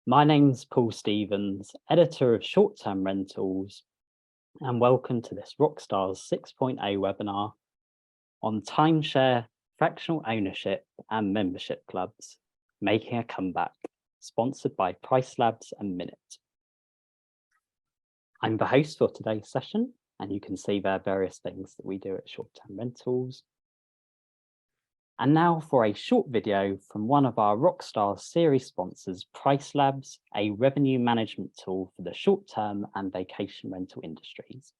My name's Paul Stevens, editor of Short-Term Rentals, and welcome to this Rockstars 6.0 webinar on timeshare, fractional ownership and membership clubs, making a comeback, sponsored by Price Labs and Minute. I'm the host for today's session, and you can see there are various things that we do at Short-Term Rentals. And now for a short video from one of our Rockstars series sponsors, Price Labs, a revenue management tool for the short-term and vacation rental industries.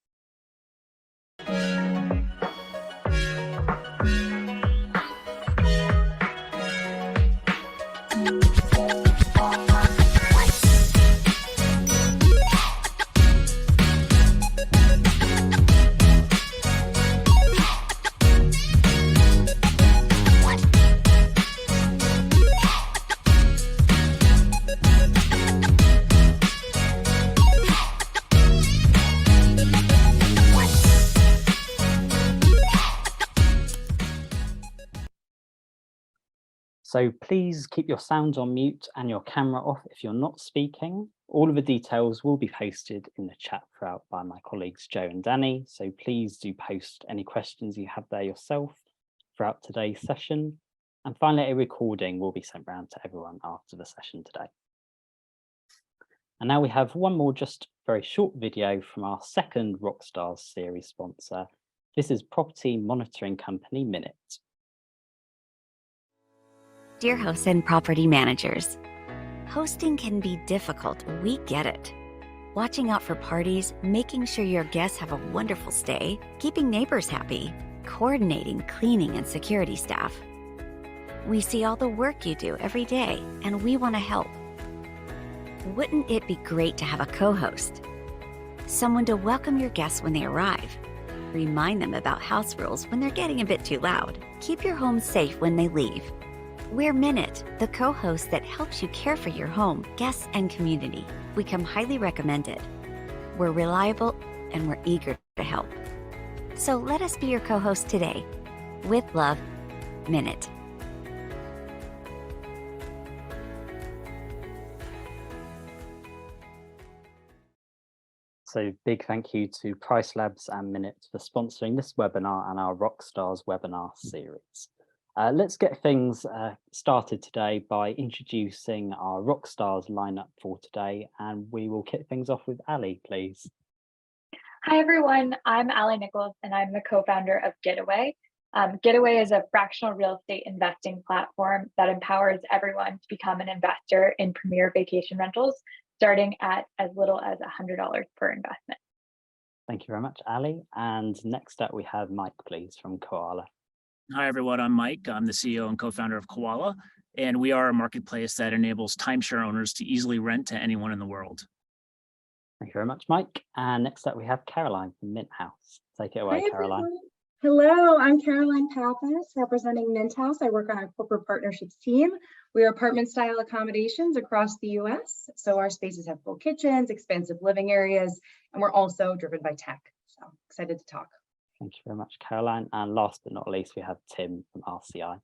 So please keep your sound on mute and your camera off if you're not speaking. All of the details will be posted in the chat throughout by my colleagues Joe and Danny. So please do post any questions you have there yourself throughout today's session. And finally, a recording will be sent round to everyone after the session today. And now we have one more just very short video from our second Rockstars series sponsor. This is property monitoring company Minute. Dear hosts and property managers, hosting can be difficult, we get it. Watching out for parties, making sure your guests have a wonderful stay, keeping neighbors happy, coordinating cleaning and security staff. We see all the work you do every day, and we want to help. Wouldn't it be great to have a co-host? Someone to welcome your guests when they arrive. Remind them about house rules when they're getting a bit too loud. Keep your home safe when they leave. We're Minute, the co-host that helps you care for your home, guests, and community. We come highly recommended. We're reliable and we're eager to help. So let us be your co-host today. With love, Minute. So big thank you to Price Labs and Minute for sponsoring this webinar and our Rockstars webinar series. Let's get things started today by introducing our Rockstars lineup for today, and we will kick things off with Ali, please. Hi everyone, I'm Nichols and I'm the co-founder of Getaway. Getaway is a fractional real estate investing platform that empowers everyone to become an investor in premier vacation rentals, starting at as little as $100 per investment. Thank you very much, Ali. And next up we have Mike, please, from KOALA. Hi, everyone. I'm Mike. I'm the CEO and co-founder of KOALA, and we are a marketplace that enables timeshare owners to easily rent to anyone in the world. Thank you very much, Mike. And next up, we have Caroline from Mint House. Take it away, Hi, Caroline. everyone. Hello, I'm Caroline Pappas, representing Mint House. I work on our corporate partnerships team. We are apartment-style accommodations across the U.S., so our spaces have full kitchens, expansive living areas, and we're also driven by tech. So excited to talk. Thank you very much, Caroline. And last but not least, we have Tim from RCI.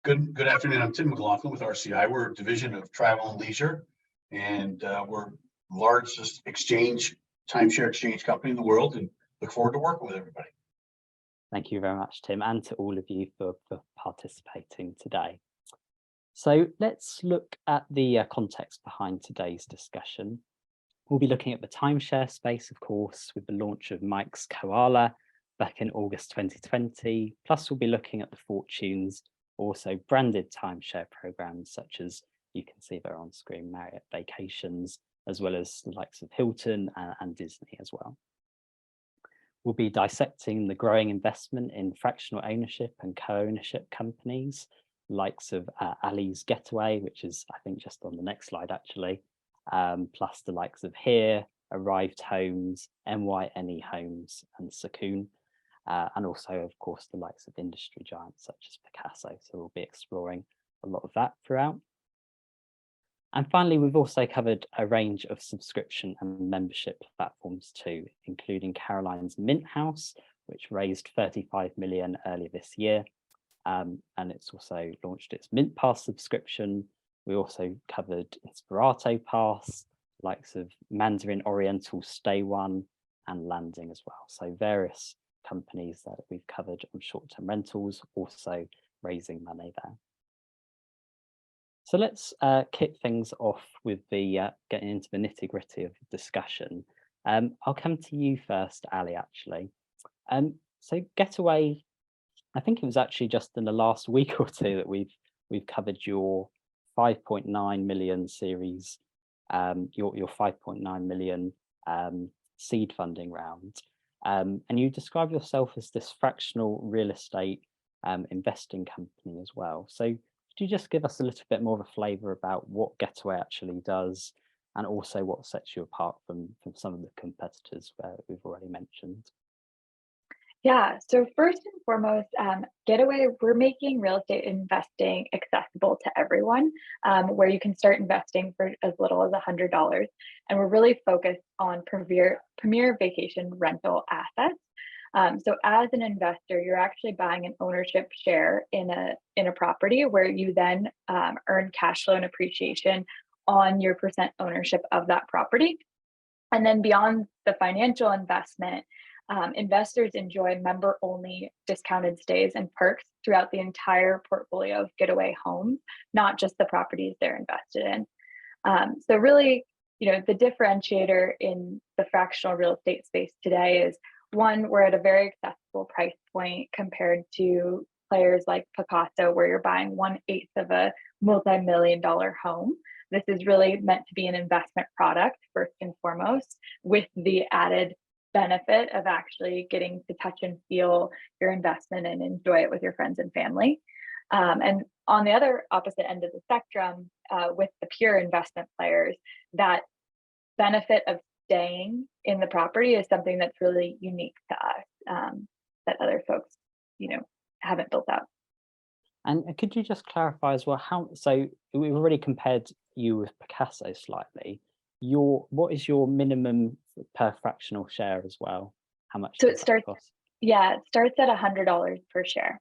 Good afternoon. I'm Tim McLaughlin with RCI. We're a division of travel and leisure, and we're the largest timeshare exchange company in the world, and look forward to working with everybody. Thank you very much, Tim, and to all of you for participating today. So let's look at the context behind today's discussion. We'll be looking at the timeshare space, of course, with the launch of Mike's KOALA back in August 2020. Plus, we'll be looking at the fortunes, also branded timeshare programs, such as you can see there on screen, Marriott Vacations, as well as the likes of Hilton and Disney as well. We'll be dissecting the growing investment in fractional ownership and co-ownership companies, likes of Ali's Getaway, which is, I think, just on the next slide, actually, plus the likes of Here, Arrived Homes, MYNE Homes, and Sakoon. And also, of course, the likes of industry giants such as Pappas. So we'll be exploring a lot of that throughout. And finally, we've also covered a range of subscription and membership platforms too, including Caroline's Mint House, which raised 35 million earlier this year. And it's also launched its Mint Pass subscription, We also covered Inspirato Pass, likes of Mandarin Oriental Stay One, and Landing as well. So various companies that we've covered on short-term rentals, also raising money there. So let's kick things off with the getting into the nitty-gritty of the discussion. I'll come to you first, Ali, actually. So Getaway, I think it was actually just in the last week or two that we've covered your 5.9 million series, your 5.9 million seed funding round. And you describe yourself as this fractional real estate investing company as well. So could you just give us a little bit more of a flavor about what Getaway actually does, and also what sets you apart from some of the competitors where we've already mentioned? Yeah, so first and foremost, Getaway, we're making real estate investing accessible to everyone, where you can start investing for as little as $100. And we're really focused on premier vacation rental assets. So as an investor, you're actually buying an ownership share in a property where you then earn cash flow and appreciation on your percent ownership of that property. And then beyond the financial investment, investors enjoy member-only discounted stays and perks throughout the entire portfolio of Getaway homes, not just the properties they're invested in. So really, the differentiator in the fractional real estate space today is, one, we're at a very accessible price point compared to players like Pappas, where you're buying 1/8 of a multi-million-dollar home. This is really meant to be an investment product, first and foremost, with the added benefit of actually getting to touch and feel your investment and enjoy it with your friends and family. And on the other opposite end of the spectrum, with the pure investment players, that benefit of staying in the property is something that's really unique to us, that other folks, haven't built out. And could you just clarify as well so we've already compared you with Picasso slightly. What is your minimum per fractional share as well? How much So does that cost? Yeah, it starts at $100 per share.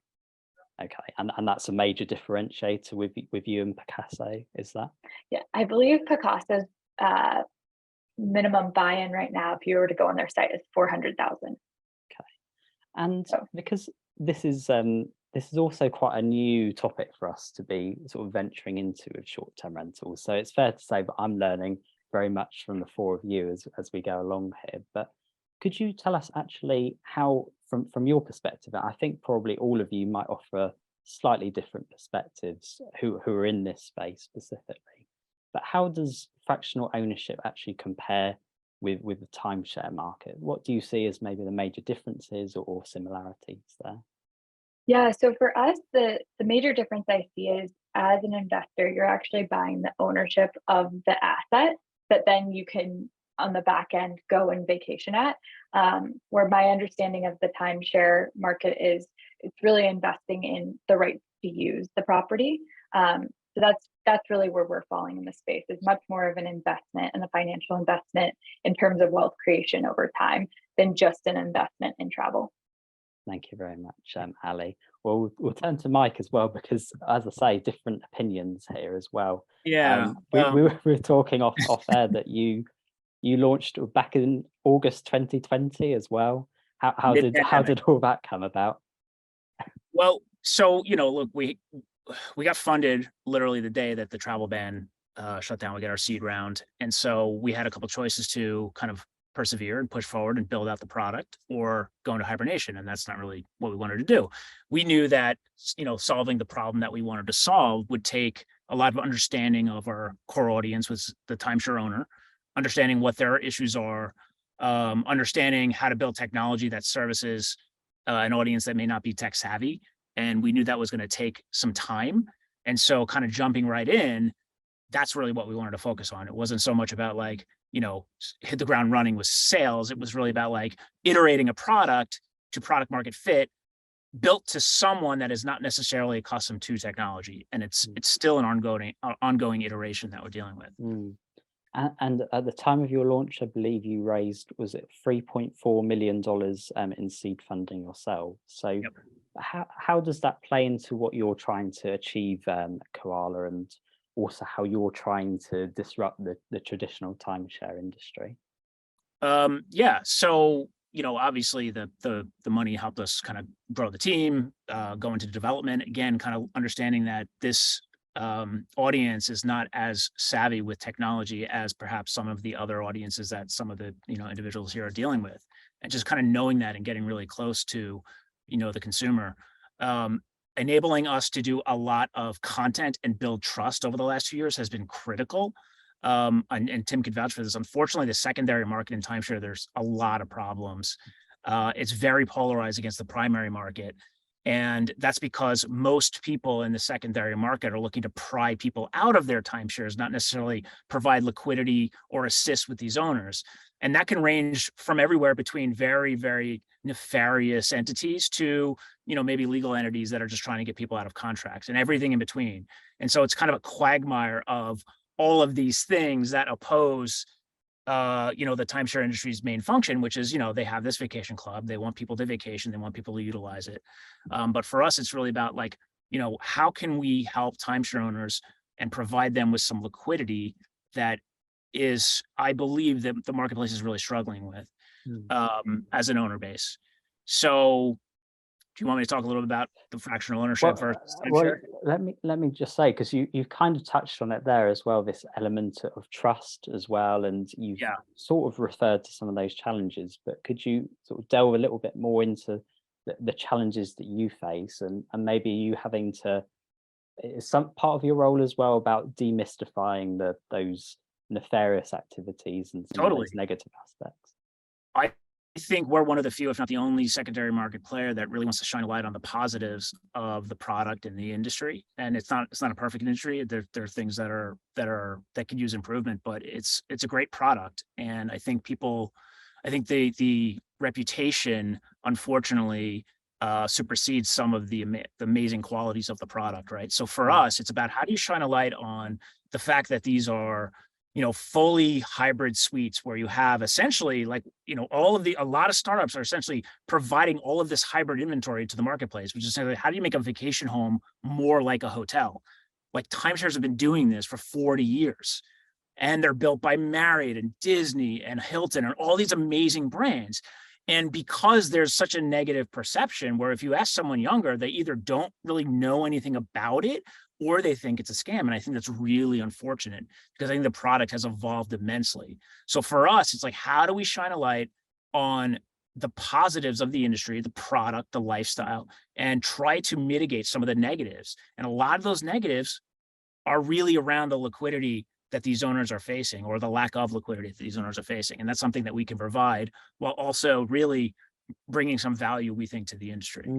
Okay, and that's a major differentiator with you and Picasso, is that? Yeah, I believe Picasso's minimum buy-in right now, if you were to go on their site, is 400,000. Okay, and because this is also quite a new topic for us to be sort of venturing into with short-term rentals. So it's fair to say that I'm learning very much from the four of you as we go along here. But could you tell us actually how, from your perspective, I think probably all of you might offer slightly different perspectives who are in this space specifically, but how does fractional ownership actually compare with the timeshare market? What do you see as maybe the major differences or similarities there? Yeah, so for us, the major difference I see is, as an investor, you're actually buying the ownership of the asset that then you can, on the back end, go and vacation at. Where my understanding of the timeshare market is, it's really investing in the right to use the property. So that's really where we're falling in the space, is much more of an investment and a financial investment in terms of wealth creation over time than just an investment in travel. Thank you very much, Ali. Well, we'll turn to Mike as well, because, as I say, different opinions here as well. Yeah. We were talking off air that you launched back in August 2020 as well. How did all that come about? Well, so look, we got funded literally the day that the travel ban shut down. We got our seed round, and so we had a couple choices to kind of persevere and push forward and build out the product, or go into hibernation, and that's not really what we wanted to do. We knew that solving the problem that we wanted to solve would take a lot of understanding of our core audience, was the timeshare owner, understanding what their issues are, understanding how to build technology that services an audience that may not be tech savvy. And we knew that was going to take some time. And so kind of jumping right in, that's really what we wanted to focus on. It wasn't so much about hit the ground running with sales. It was really about iterating a product to product market fit, built to someone that is not necessarily accustomed to technology. And it's still an ongoing iteration that we're dealing with. And at the time of your launch, I believe you raised, was it $3.4 million in seed funding yourself? So yep. How does that play into what you're trying to achieve at KOALA, and also how you're trying to disrupt the traditional timeshare industry? Yeah, so obviously the money helped us kind of grow the team, go into development again, kind of understanding that this audience is not as savvy with technology as perhaps some of the other audiences that some of the individuals here are dealing with, and just kind of knowing that and getting really close to the consumer. Enabling us to do a lot of content and build trust over the last 2 years has been critical. And Tim could vouch for this. Unfortunately, the secondary market in timeshare, there's a lot of problems. It's very polarized against the primary market. And that's because most people in the secondary market are looking to pry people out of their timeshares, not necessarily provide liquidity or assist with these owners. And that can range from everywhere between very, very nefarious entities to, maybe legal entities that are just trying to get people out of contracts and everything in between. And so it's kind of a quagmire of all of these things that oppose the timeshare industry's main function, which is, they have this vacation club, they want people to vacation, they want people to utilize it. But for us, it's really about how can we help timeshare owners and provide them with some liquidity that is, I believe, that the marketplace is really struggling with as an owner base. So do you want me to talk a little bit about the fractional ownership versus timeshare? Let me just say, because you kind of touched on it there as well, this element of trust as well, and you've sort of referred to some of those challenges, but could you sort of delve a little bit more into the challenges that you face, and maybe you having to, is some part of your role as well about demystifying those nefarious activities and some of those negative aspects? I think we're one of the few, if not the only, secondary market player that really wants to shine a light on the positives of the product in the industry. And it's not a perfect industry. There are things that could use improvement, but it's a great product. And I think the reputation, unfortunately, supersedes some of the amazing qualities of the product, right? So for us, it's about how do you shine a light on the fact that these are fully hybrid suites where you have essentially a lot of startups are essentially providing all of this hybrid inventory to the marketplace, which is essentially how do you make a vacation home more like a hotel? Like timeshares have been doing this for 40 years and they're built by Marriott and Disney and Hilton and all these amazing brands. And because there's such a negative perception where if you ask someone younger, they either don't really know anything about it or they think it's a scam. And I think that's really unfortunate because I think the product has evolved immensely. So for us, it's like, how do we shine a light on the positives of the industry, the product, the lifestyle, and try to mitigate some of the negatives? And a lot of those negatives are really around the liquidity that these owners are facing, or the lack of liquidity that these owners are facing. And that's something that we can provide while also really bringing some value, we think, to the industry.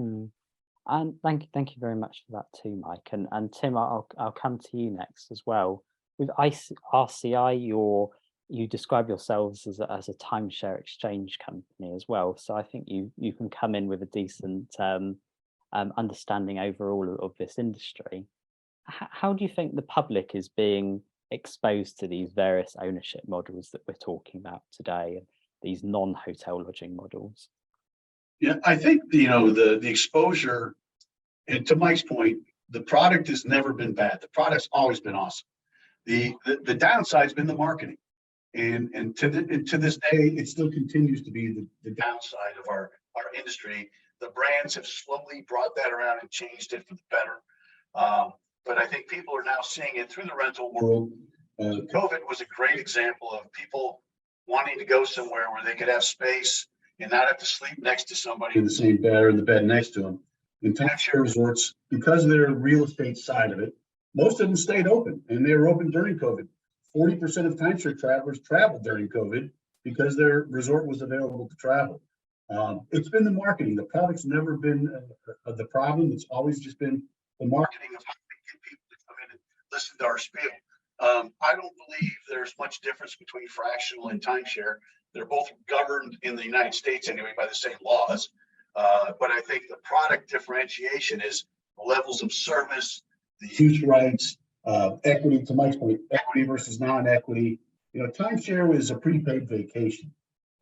And thank you very much for that too, Mike. And Tim, I'll come to you next as well. With RCI, you describe yourselves as a timeshare exchange company as well. So I think you can come in with a decent understanding overall of this industry. How do you think the public is being exposed to these various ownership models that we're talking about today, and these non-hotel lodging models? Yeah, I think the exposure, and to Mike's point, the product has never been bad. The product's always been awesome. The downside's been the marketing, and to this day, it still continues to be the downside of our industry. The brands have slowly brought that around and changed it for the better. But I think people are now seeing it through the rental world. COVID was a great example of people wanting to go somewhere where they could have space and not have to sleep next to somebody in the same bed or in the bed next to them. And timeshare resorts, because of their real estate side of it, most of them stayed open, and they were open during COVID. 40% of timeshare travelers traveled during COVID because their resort was available to travel. It's been the marketing. The product's never been the problem. It's always just been the marketing of how we get people to come in and listen to our spiel. I don't believe there's much difference between fractional and timeshare. They're both governed in the United States anyway by the same laws. But I think the product differentiation is the levels of service, the use rights, equity, to Mike's point, equity versus non-equity. Timeshare is a prepaid vacation.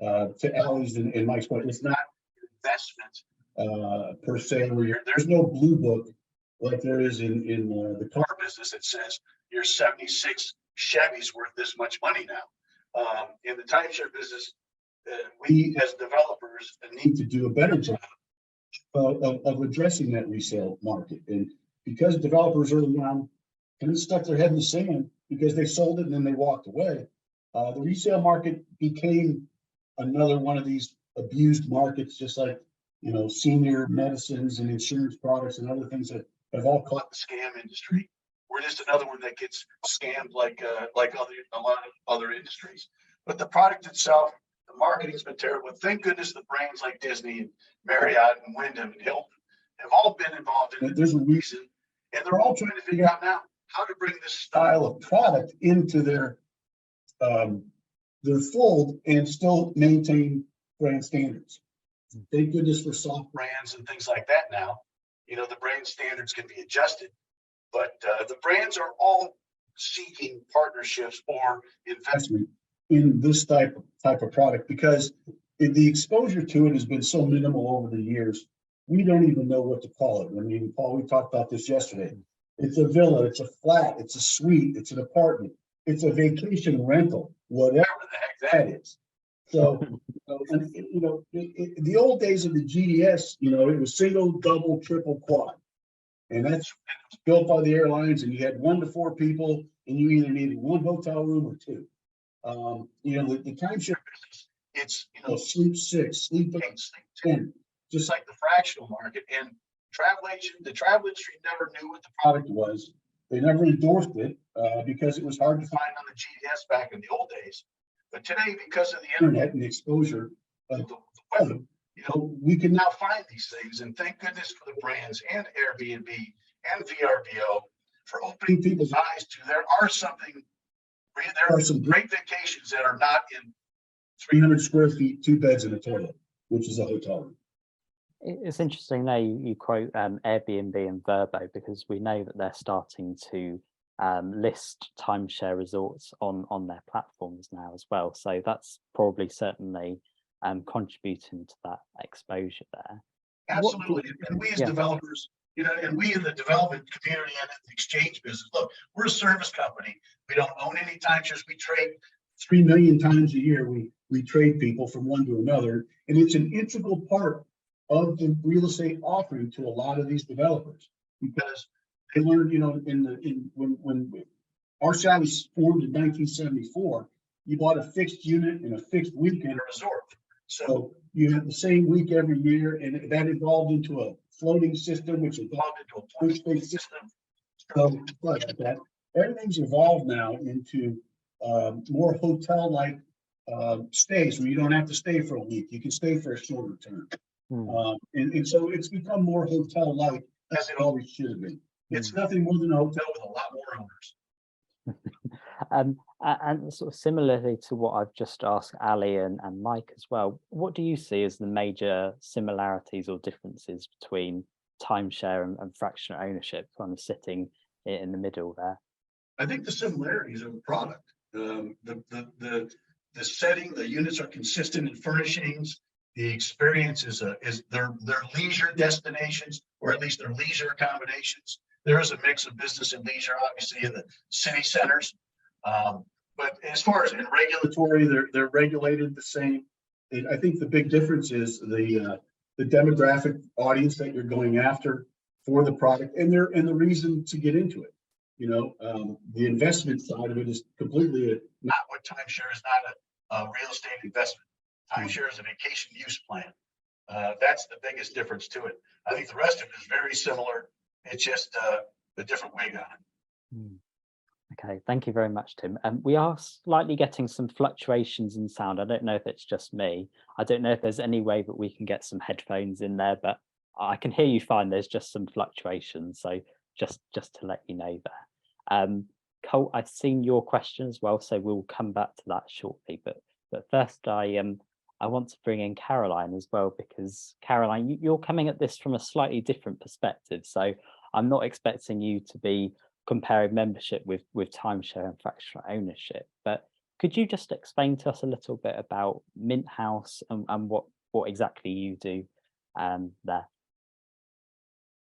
To Allie's and Mike's point, it's not investment per se, where there's no blue book like there is in the car business that says your 76 Chevy's worth this much money now. In the timeshare business, we as developers need to do a better job of addressing that resale market. And because developers early on kind of stuck their head in the sand because they sold it and then they walked away, the resale market became another one of these abused markets, just like, you know, senior medicines and insurance products and other things that have all caught the scam industry. We're just another one that gets scammed like a lot of other industries. But the product itself, the marketing's been terrible. Thank goodness the brands like Disney and Marriott and Wyndham and Hilton have all been involved in it. There's a reason, and they're all trying to figure out now how to bring this style of product into their fold and still maintain brand standards. Thank goodness for soft brands and things like that now. You know, the brand standards can be adjusted, but the brands are all seeking partnerships or investment in this type of product because the exposure to it has been so minimal over the years. We don't even know what to call it. I mean, Paul, we talked about this yesterday. It's a villa, it's a flat, it's a suite, it's an apartment, it's a vacation rental, whatever the heck that is. So, and, you know, the old days of the GDS, you know, it was single, double, triple, quad. And that's built by the airlines, and you had 1 to 4 people, and you either needed 1 hotel room or 2. You know, the timeshare business, it's, you know, sleep 6, sleep 8, sleep 10, just like the fractional market. And the travel industry never knew what the product was. They never endorsed it because it was hard to find on the GDS back in the old days. But today, because of the internet and the exposure of the web, you know, we can now find these things. And thank goodness for the brands and Airbnb and VRBO for opening people's eyes to there are some great vacations that are not in 300 square feet, 2 beds and a toilet, which is a hotel room. It's interesting now you quote Airbnb and Vrbo, because we know that they're starting to list timeshare resorts on their platforms now as well. So that's probably certainly contributing to that exposure there. Absolutely. And we as developers, you know, and we in the development community and in the exchange business, look, we're a service company. We don't own any timeshares. We trade 3 million times a year. We trade people from one to another. And it's an integral part of the real estate offering to a lot of these developers, because they learned, you know, when our SAT was formed in 1974, you bought a fixed unit and a fixed week in a resort. So you had the same week every year, and that evolved into a floating system, which evolved into a points-based system. So like that, everything's evolved now into more hotel-like stays where you don't have to stay for a week. You can stay for a shorter term. And so it's become more hotel-like, as it always should have been. It's nothing more than a hotel with a lot more owners. And sort of similarly to what I've just asked Ali and Mike as well, what do you see as the major similarities or differences between timeshare and fractional ownership, kind of sitting in the middle there? I think the similarities of the product, the setting, the units are consistent in furnishings. The experience is their leisure destinations, or at least their leisure accommodations. There is a mix of business and leisure, obviously, in the city centers. But as far as in regulatory, they're regulated the same. And I think the big difference is the demographic audience that you're going after for the product, and the reason to get into it. You know, the investment side of it is completely not what timeshare is. Not a real estate investment. Timeshare is a vacation use plan. That's the biggest difference to it. I think the rest of it is very similar. It's just a different wig on it. Okay, thank you very much, Tim. We are slightly getting some fluctuations in sound. I don't know if it's just me. I don't know if there's any way that we can get some headphones in there, but I can hear you fine. There's just some fluctuations. So just to let you know there. Colt, I've seen your question as well, so we'll come back to that shortly. But first, I want to bring in Caroline as well, because Caroline, you're coming at this from a slightly different perspective. So I'm not expecting you to be comparing membership with timeshare and fractional ownership, but could you just explain to us a little bit about Mint House and what exactly you do there?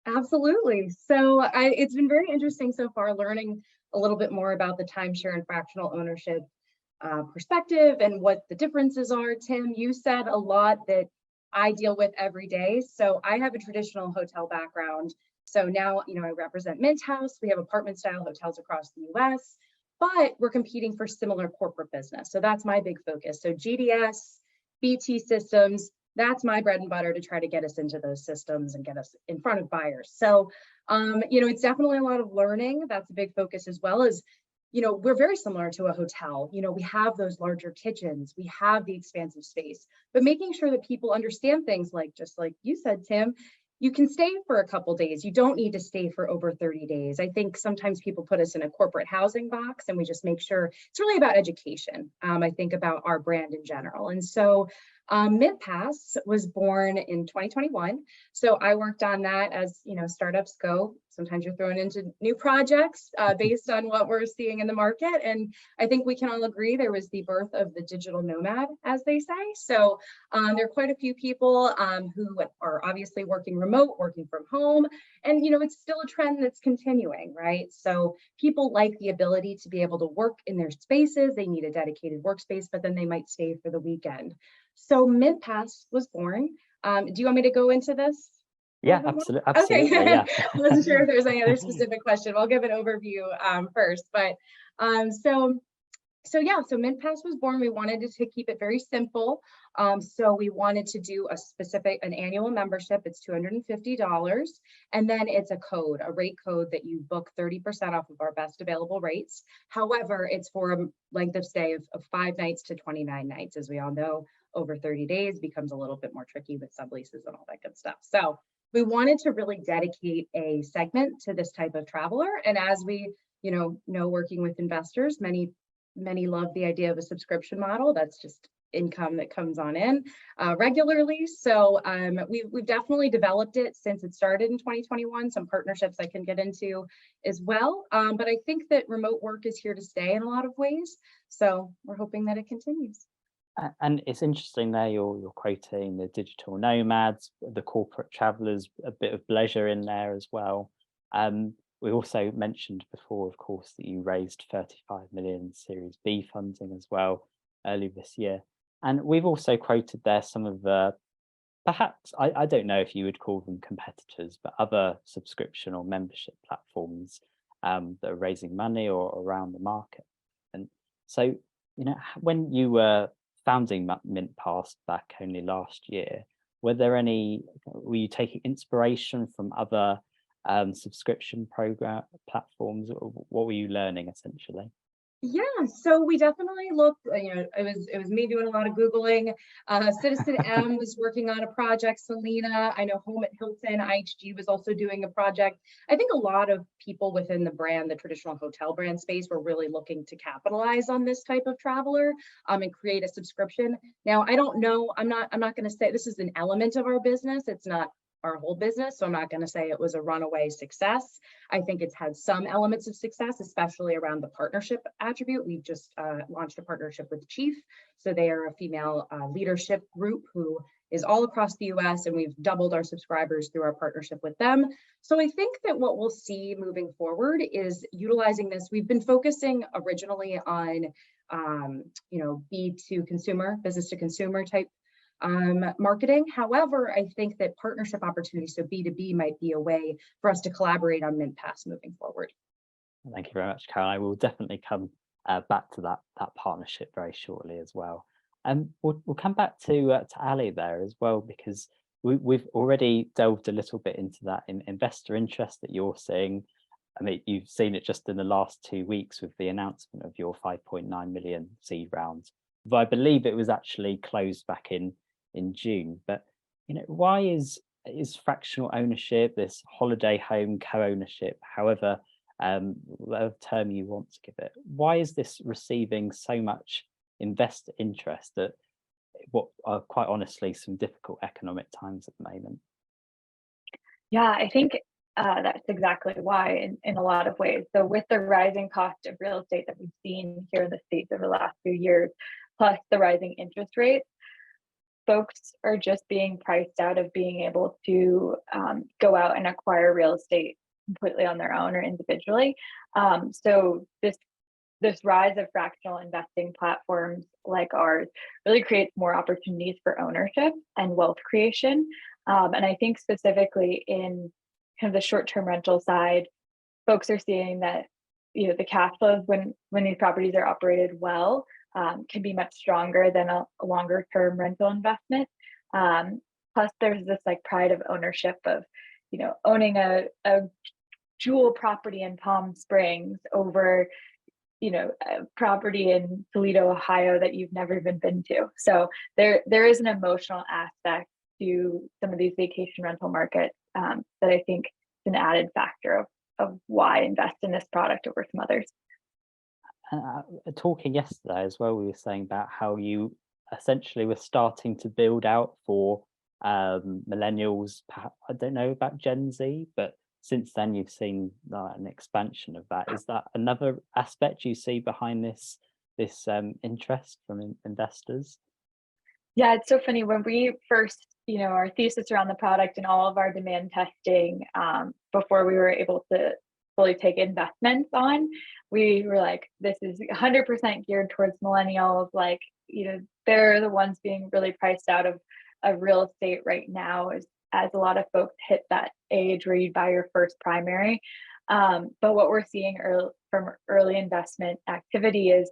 Absolutely. So it's been very interesting so far learning a little bit more about the timeshare and fractional ownership perspective and what the differences are. Tim, you said a lot that I deal with every day. So I have a traditional hotel background. So now, I represent Mint House. We have apartment style hotels across the US, but we're competing for similar corporate business. So that's my big focus. So GDS, BT systems, that's my bread and butter to try to get us into those systems and get us in front of buyers. So, it's definitely a lot of learning. That's a big focus, as well as, we're very similar to a hotel. We have those larger kitchens, we have the expansive space, but making sure that people understand things like, just like you said, Tim, you can stay for a couple days. You don't need to stay for over 30 days. I think sometimes people put us in a corporate housing box, and we just make sure it's really about education. I think about our brand in general. And so Mint Pass was born in 2021. So I worked on that, as startups go. Sometimes you're thrown into new projects based on what we're seeing in the market. And I think we can all agree there was the birth of the digital nomad, as they say. So there are quite a few people who are obviously working remote, working from home. And, it's still a trend that's continuing, right? So people like the ability to be able to work in their spaces. They need a dedicated workspace, but then they might stay for the weekend. So Mint Pass was born. Do you want me to go into this? Yeah, absolutely. Okay. Yeah. I wasn't sure if there's any other specific question. I'll give an overview first. But so Mint Pass was born. We wanted to keep it very simple. So we wanted to do an annual membership. It's $250. And then it's a rate code that you book 30% off of our best available rates. However, it's for a length of stay of 5 nights to 29 nights. As we all know, over 30 days becomes a little bit more tricky with subleases and all that good stuff. So we wanted to really dedicate a segment to this type of traveler. And as we, know working with investors, many love the idea of a subscription model. That's just income that comes on in regularly. So we've definitely developed it since it started in 2021. Some partnerships I can get into as well. But I think that remote work is here to stay in a lot of ways. So we're hoping that it continues. And it's interesting there, you're quoting the digital nomads, the corporate travelers, a bit of leisure in there as well. We also mentioned before, of course, that you raised 35 million Series B funding as well early this year. And we've also quoted there some of the, perhaps, I don't know if you would call them competitors, but other subscription or membership platforms that are raising money or around the market. And so, when you were founding Mint Pass back only last year, were you taking inspiration from other subscription program platforms? What were you learning essentially? Yeah, so we definitely looked, it was me doing a lot of Googling. Citizen M was working on a project, Selena, I know Home at Hilton, IHG was also doing a project. I think a lot of people within the traditional hotel brand space, were really looking to capitalize on this type of traveler and create a subscription. Now, I don't know, I'm not going to say this is an element of our business. It's not our whole business. So I'm not going to say it was a runaway success. I think it's had some elements of success, especially around the partnership attribute. We've just launched a partnership with Chief. So they are a female leadership group who is all across the US, and we've doubled our subscribers through our partnership with them. So I think that what we'll see moving forward is utilizing this. We've been focusing originally on, B2 consumer, business to consumer type marketing. However, I think that partnership opportunities, so B2B, might be a way for us to collaborate on Mint Pass moving forward. Thank you very much, Caroline. I will definitely come back to that partnership very shortly as well. We'll come back to Ali there as well, because we've already delved a little bit into that investor interest that you're seeing. I mean, you've seen it just in the last 2 weeks with the announcement of your 5.9 million seed round. But I believe it was actually closed back in June. But why is fractional ownership, this holiday home co-ownership, however whatever term you want to give it, why is this receiving so much investor interest at what are quite honestly some difficult economic times at the moment? Yeah, I think that's exactly why in a lot of ways. So with the rising cost of real estate that we've seen here in the States over the last few years, plus the rising interest rates, folks are just being priced out of being able to go out and acquire real estate completely on their own or individually. So this rise of fractional investing platforms like ours really creates more opportunities for ownership and wealth creation. And I think specifically in kind of the short-term rental side, folks are seeing that, you know, the cash flows when these properties are operated well can be much stronger than a longer-term rental investment. Plus, there's this like pride of ownership of, you know, owning a jewel property in Palm Springs over, you know, a property in Toledo, Ohio that you've never even been to. So there is an emotional aspect to some of these vacation rental markets that I think is an added factor of why invest in this product over some others. Talking yesterday as well, we were saying about how you essentially were starting to build out for millennials. I don't know about Gen Z, but since then you've seen an expansion of that. Is that another aspect you see behind this interest from investors? Yeah, it's so funny. When we first, you know, our thesis around the product and all of our demand testing before we were able to fully take investments on, we were like, this is 100% geared towards millennials. Like, you know, they're the ones being really priced out of real estate right now, as a lot of folks hit that age where you buy your first primary. But what we're seeing from early investment activity is,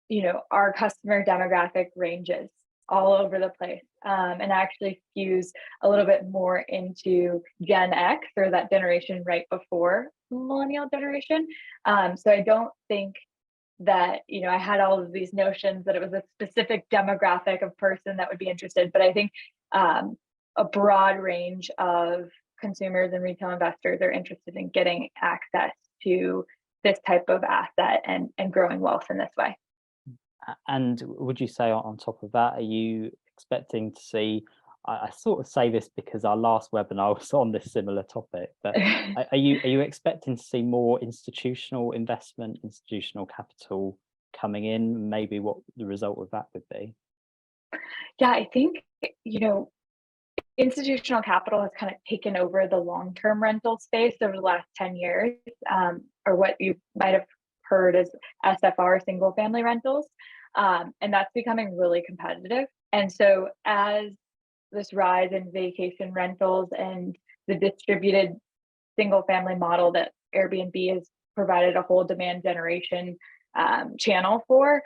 you know, our customer demographic ranges all over the place, and actually skews a little bit more into Gen X, or that generation right before millennial generation. So I don't think that, you know, I had all of these notions that it was a specific demographic of person that would be interested, but I think a broad range of consumers and retail investors are interested in getting access to this type of asset and growing wealth in this way. And would you say on top of that, are you expecting to see, I sort of say this because our last webinar was on this similar topic, but are you expecting to see more institutional investment, institutional capital coming in, maybe what the result of that would be? Yeah, I think, you know, institutional capital has kind of taken over the long-term rental space over the last 10 years, or what you might have heard as SFR, single family rentals. And that's becoming really competitive. And so as this rise in vacation rentals and the distributed single family model that Airbnb has provided a whole demand generation channel for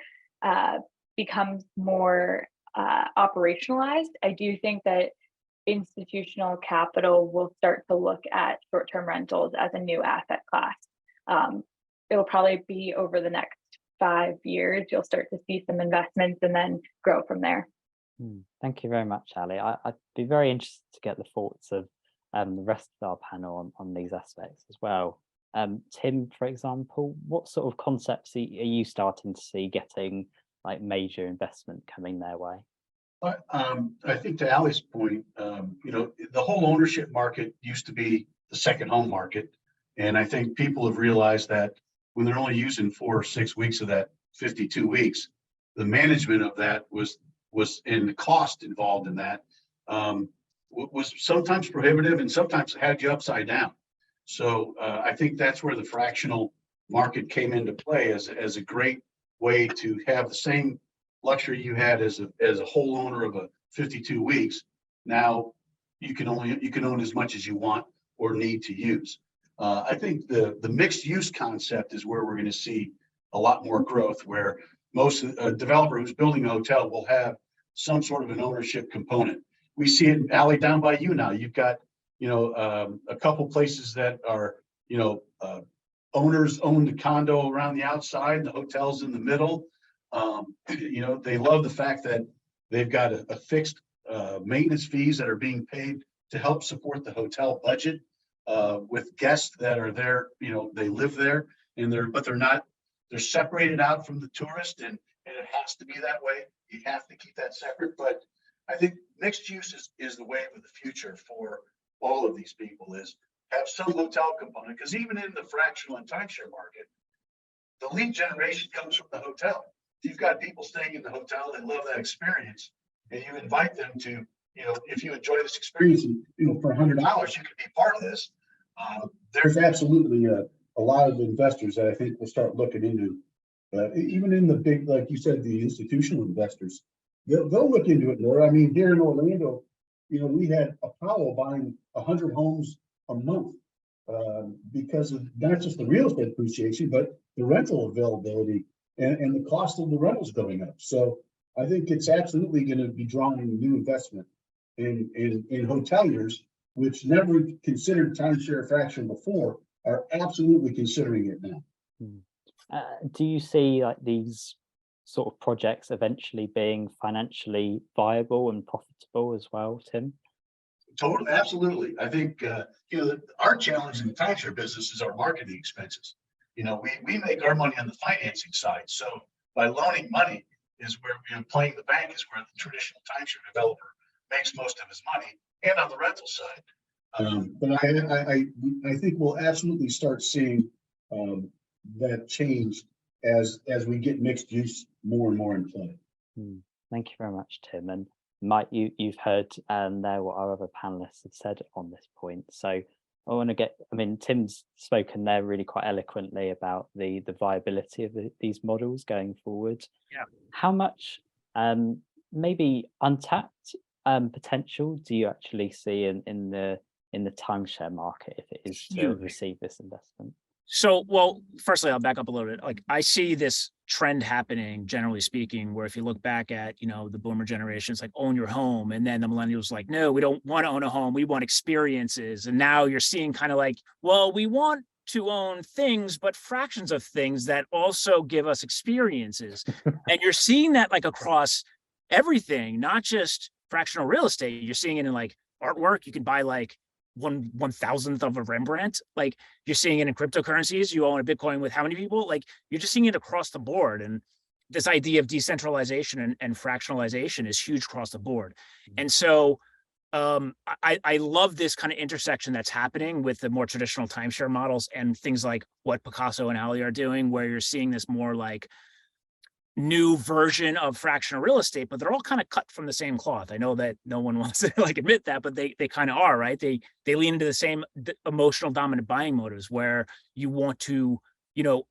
becomes more operationalized, I do think that institutional capital will start to look at short-term rentals as a new asset class. It'll probably be over the next 5 years, you'll start to see some investments and then grow from there. Thank you very much, Ali. I'd be very interested to get the thoughts of the rest of our panel on these aspects as well. Tim, for example, what sort of concepts are you starting to see getting like major investment coming their way? I think to Ali's point, you know, the whole ownership market used to be the second home market. And I think people have realized that when they're only using 4 or 6 weeks of that 52 weeks, the management of that was and the cost involved in that was sometimes prohibitive and sometimes had you upside down. So I think that's where the fractional market came into play as a great way to have the same luxury you had as a whole owner of a 52 weeks. Now you can own as much as you want or need to use. I think the mixed use concept is where we're going to see a lot more growth, where most developer who's building a hotel will have some sort of an ownership component. We see it, Ali, down by you now. You've got, you know, a couple places that are, you know, owners own the condo around the outside, the hotel's in the middle. You know, they love the fact that they've got a fixed maintenance fees that are being paid to help support the hotel budget with guests that are there. You know, they live there and they're separated out from the tourist, and it has to be that way. You have to keep that separate. But I think mixed use is the wave of the future for all of these people, is have some hotel component, because even in the fractional and timeshare market, the lead generation comes from the hotel. You've got people staying in the hotel, they love that experience, and you invite them to, you know, if you enjoy this experience, and, you know, for $100 you could be part of this. There's absolutely a lot of investors that I think will start looking into, even in the big, like you said, the institutional investors, they'll look into it more. I mean, here in Orlando, we had Apollo buying 100 homes a month because of not just the real estate appreciation, but the rental availability and the cost of the rentals going up. So I think it's absolutely going to be drawing new investment in hoteliers, which never considered timeshare fraction before, are absolutely considering it now. Do you see like these sort of projects eventually being financially viable and profitable as well, Tim? Totally, absolutely. I think our challenge in the timeshare business is our marketing expenses. We make our money on the financing side. So by loaning money is where playing the bank is where the traditional timeshare developer makes most of his money, and on the rental side. But I think we'll absolutely start seeing that change as we get mixed use more and more in play. Thank you very much, Tim. And Mike, you've heard there what our other panelists have said on this point. So I want to Tim's spoken there really quite eloquently about the viability of these models going forward. Yeah. How much maybe untapped potential do you actually see in the timeshare market if it is to receive this investment? So, well, firstly, I'll back up a little bit. Like, I see this trend happening, generally speaking, where if you look back at, the boomer generation, it's like own your home. And then the millennials like, no, we don't want to own a home. We want experiences. And now you're seeing kind of like, well, we want to own things, but fractions of things that also give us experiences. And you're seeing that like across everything, not just fractional real estate. You're seeing it in like artwork. You can buy like 1/1000th of a Rembrandt. Like, you're seeing it in cryptocurrencies. You own a Bitcoin with how many people? Like, you're just seeing it across the board. And this idea of decentralization and fractionalization is huge across the board. And so I love this kind of intersection that's happening with the more traditional timeshare models and things like what Picasso and Ali are doing, where you're seeing this more like new version of fractional real estate, but they're all kind of cut from the same cloth. I know that no one wants to like admit that, but they kind of are, right? They lean into the same emotional dominant buying motives where you want to,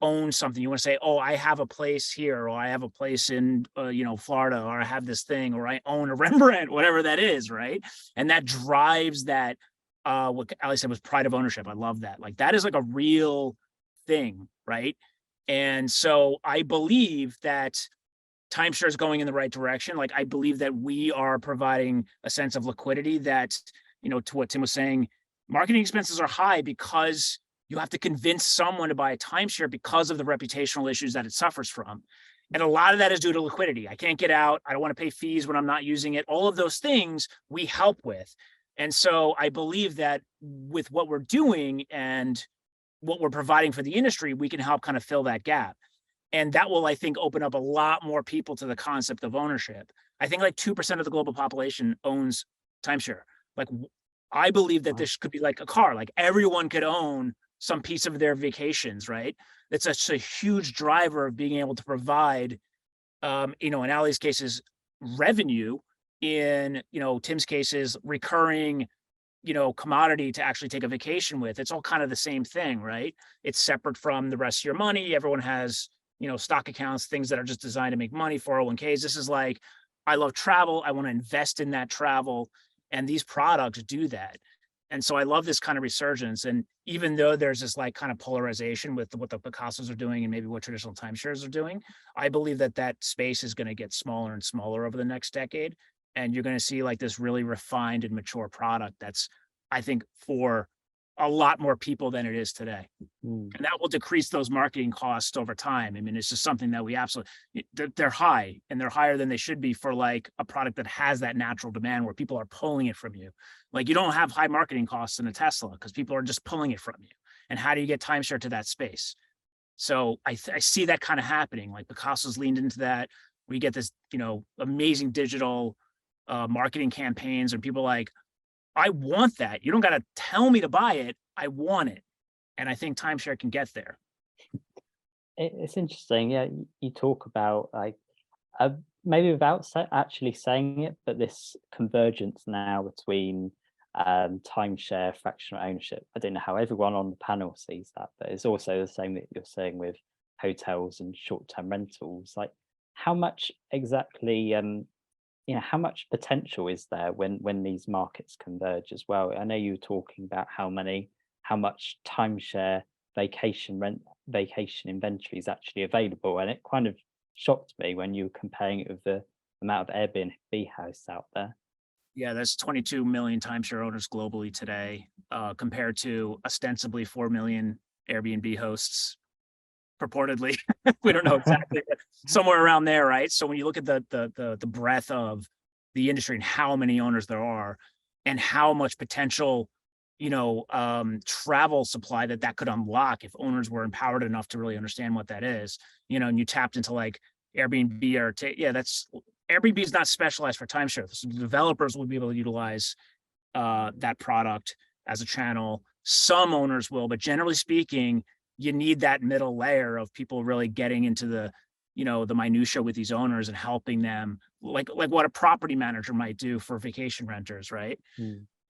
own something. You want to say, oh, I have a place here, or I have a place in, Florida, or I have this thing, or I own a Rembrandt, whatever that is, right? And that drives that, what Ali said was pride of ownership. I love that. Like, that is like a real thing, right? And so I believe that timeshare is going in the right direction. Like, I believe that we are providing a sense of liquidity that, to what Tim was saying, marketing expenses are high because you have to convince someone to buy a timeshare because of the reputational issues that it suffers from. And a lot of that is due to liquidity. I can't get out. I don't want to pay fees when I'm not using it. All of those things we help with. And so I believe that with what we're doing and what we're providing for the industry, we can help kind of fill that gap. And that will, I think, open up a lot more people to the concept of ownership. I think like 2% of the global population owns timeshare. Like, I believe that this could be like a car, like everyone could own some piece of their vacations, right? It's a huge driver of being able to provide, in Ali's cases, revenue, in, Tim's cases, recurring commodity to actually take a vacation with. It's all kind of the same thing, right? It's separate from the rest of your money. Everyone has, stock accounts, things that are just designed to make money, 401ks. This is like, I love travel. I want to invest in that travel. And these products do that. And so I love this kind of resurgence. And even though there's this like kind of polarization with what the Picassos are doing and maybe what traditional timeshares are doing, I believe that that space is going to get smaller and smaller over the next decade. And you're going to see like this really refined and mature product that's, I think, for a lot more people than it is today. And that will decrease those marketing costs over time. I mean, it's just something that we absolutely, they're high, and they're higher than they should be for like a product that has that natural demand where people are pulling it from you. Like, you don't have high marketing costs in a Tesla because people are just pulling it from you. And how do you get timeshare to that space? So I see that kind of happening. Like, Picasso's leaned into that. We get this, amazing digital marketing campaigns, and people like, I want that. You don't got to tell me to buy it. I want it. And I think timeshare can get there. It's interesting. Yeah, you talk about like maybe without actually saying it, but this convergence now between timeshare, fractional ownership. I don't know how everyone on the panel sees that, but it's also the same that you're saying with hotels and short-term rentals. Like, how much exactly, how much potential is there when these markets converge as well? I know you were talking about how much timeshare vacation inventory is actually available, and it kind of shocked me when you were comparing it with the amount of Airbnb house out there. Yeah, that's 22 million timeshare owners globally today, compared to ostensibly 4 million Airbnb hosts, purportedly. We don't know exactly, but somewhere around there, right? So when you look at the breadth of the industry and how many owners there are, and how much potential, travel supply that could unlock if owners were empowered enough to really understand what that is, and you tapped into like Airbnb or Airbnb is not specialized for timeshare. So the developers will be able to utilize that product as a channel. Some owners will, but generally speaking, you need that middle layer of people really getting into the minutia with these owners and helping them, like what a property manager might do for vacation renters, right?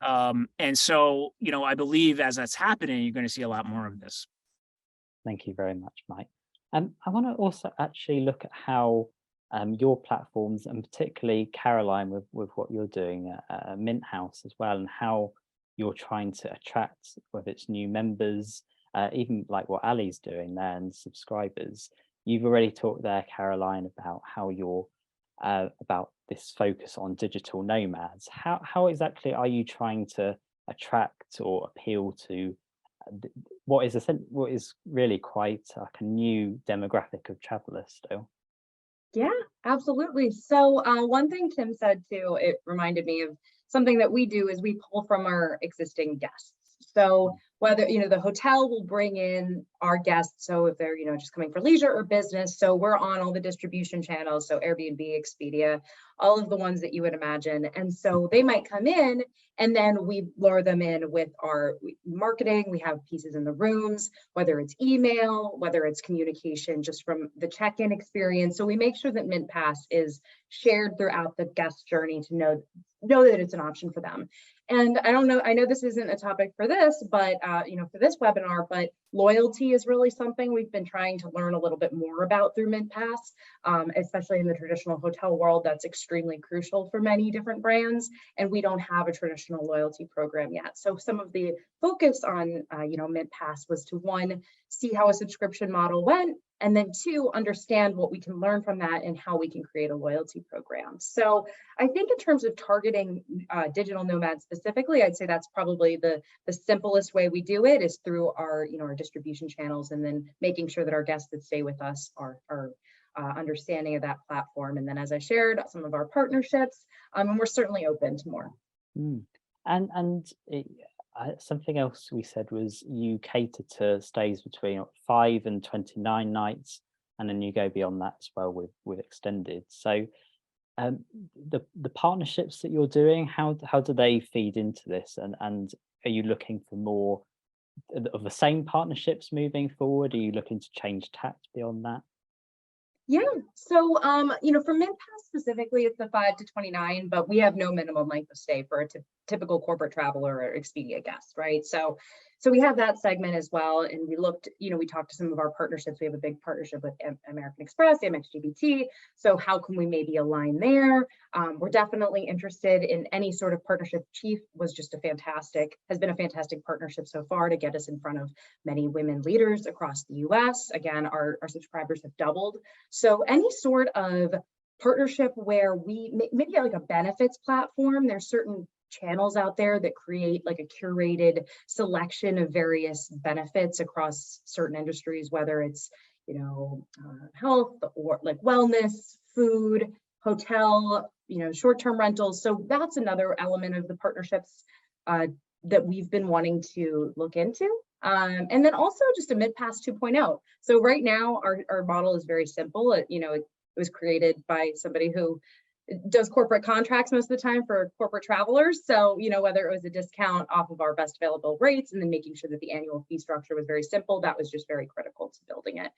And so, I believe as that's happening, you're going to see a lot more of this. Thank you very much, Mike. I want to also actually look at how your platforms, and particularly Caroline with what you're doing at Mint House as well, and how you're trying to attract, whether it's new members, even like what Ali's doing there, and subscribers. You've already talked there, Caroline, about how you're about this focus on digital nomads. How exactly are you trying to attract or appeal to what is really quite like a new demographic of travelers still? Yeah, absolutely. So one thing Tim said too, it reminded me of something that we do is we pull from our existing guests. So whether, the hotel will bring in our guests. So if they're, just coming for leisure or business, so we're on all the distribution channels. So Airbnb, Expedia, all of the ones that you would imagine. And so they might come in and then we lure them in with our marketing. We have pieces in the rooms, whether it's email, whether it's communication, just from the check-in experience. So we make sure that Mint Pass is shared throughout the guest journey to know that it's an option for them. And I know this isn't a topic for this, but for this webinar, but loyalty is really something we've been trying to learn a little bit more about through Mint Pass, especially in the traditional hotel world. That's extremely crucial for many different brands, and we don't have a traditional loyalty program yet. So some of the focus on Mint Pass was to, one, see how a subscription model went, and then two, understand what we can learn from that and how we can create a loyalty program. So I think in terms of targeting digital nomads specifically, I'd say that's probably the simplest way we do it is through our distribution channels, and then making sure that our guests that stay with us are understanding of that platform. And then, as I shared, some of our partnerships, and we're certainly open to more. Something else we said was you cater to stays between 5 and 29 nights, and then you go beyond that as well with extended. So the partnerships that you're doing, how do they feed into this? And are you looking for more of the same partnerships moving forward? Are you looking to change tact beyond that? Yeah, so for Mint Pass specifically, it's the 5 to 29, but we have no minimum length of stay for a typical corporate traveler or Expedia guest, right? So we have that segment as well, and we looked, we talked to some of our partnerships. We have a big partnership with American Express, MXGBT. So how can we maybe align there? We're definitely interested in any sort of partnership. Chief has been a fantastic partnership so far to get us in front of many women leaders across the US. Again, our subscribers have doubled. So any sort of partnership where we maybe like a benefits platform, there's certain channels out there that create like a curated selection of various benefits across certain industries, whether it's health or like wellness, food, hotel, short-term rentals. So that's another element of the partnerships that we've been wanting to look into. And then also just a Mint Pass 2.0. So right now our model is very simple. It was created by somebody who does corporate contracts most of the time for corporate travelers. So, whether it was a discount off of our best available rates and then making sure that the annual fee structure was very simple, that was just very critical to building it.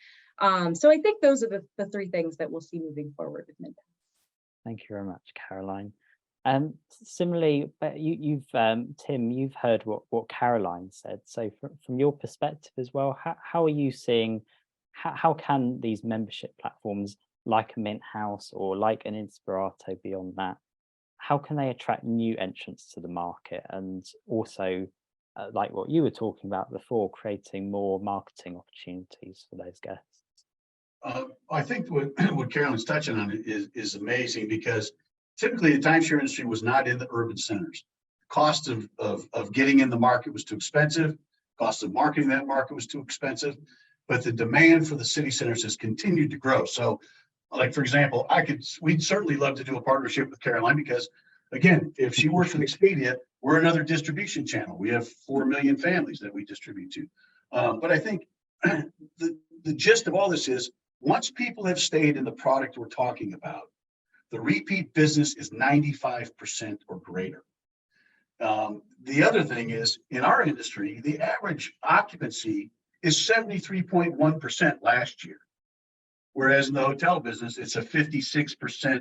So I think those are the three things that we'll see moving forward with Mint Pass. Thank you very much, Caroline. Similarly, but you've Tim, you've heard what Caroline said. So from your perspective as well, how are you seeing, how can these membership platforms like a Mint House or like an Inspirato beyond that, how can they attract new entrants to the market, and also like what you were talking about before, creating more marketing opportunities for those guests? I think what Carolyn's touching on is amazing, because typically the timeshare industry was not in the urban centers. Cost of getting in the market was too expensive. Cost of marketing that market was too expensive. But the demand for the city centers has continued to grow. So, like, for example, we'd certainly love to do a partnership with Caroline, because again, if she works with Expedia, we're another distribution channel. We have 4 million families that we distribute to. But I think the gist of all this is, once people have stayed in the product we're talking about, the repeat business is 95% or greater. The other thing is, in our industry, the average occupancy is 73.1% last year. Whereas in the hotel business, it's a 56%,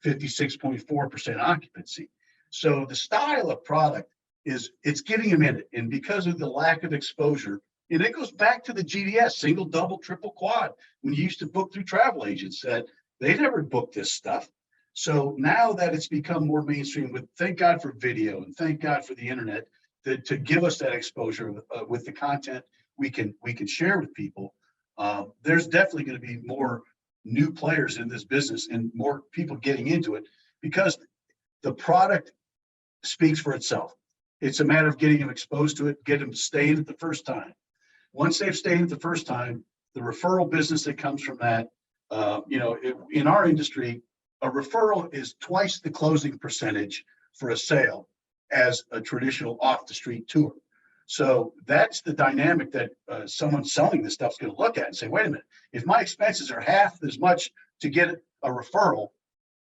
56.4% occupancy. So the style of product it's getting them in it. And because of the lack of exposure, and it goes back to the GDS, single, double, triple, quad, when you used to book through travel agents, that they never booked this stuff. So now that it's become more mainstream, thank God for video and thank God for the internet to give us that exposure with the content we can share with people. There's definitely going to be more new players in this business and more people getting into it, because the product speaks for itself. It's a matter of getting them exposed to it, get them staying at the first time. Once they've stayed at the first time, the referral business that comes from that, in our industry, a referral is twice the closing percentage for a sale as a traditional off the street tour. So that's the dynamic that someone selling this stuff is going to look at and say, wait a minute, if my expenses are half as much to get a referral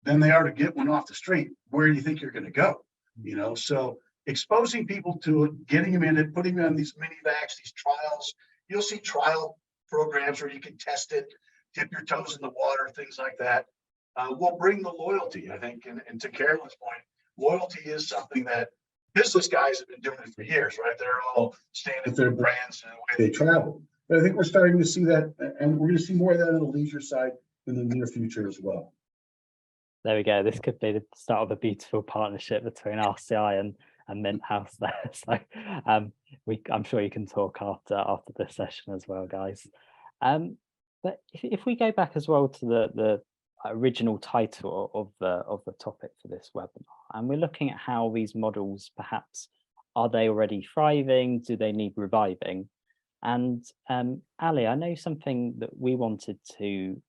than they are to get one off the street, where do you think you're going to go? So exposing people to it, getting them in it, putting them on these mini vacs, these trials. You'll see trial programs where you can test it, dip your toes in the water, things like that. Will bring the loyalty, I think. And to Carolyn's point, loyalty is something that business guys have been doing it for years, right? They're all staying at their brands and the way they travel. But I think we're starting to see that, and we're going to see more of that on the leisure side in the near future as well. There we go. This could be the start of a beautiful partnership between RCI and Mint House there. So I'm sure you can talk after this session as well, guys. But if we go back as well to the original title of the topic for this webinar, and we're looking at how these models, perhaps, are they already thriving? Do they need reviving? And Ali, I know something that we wanted to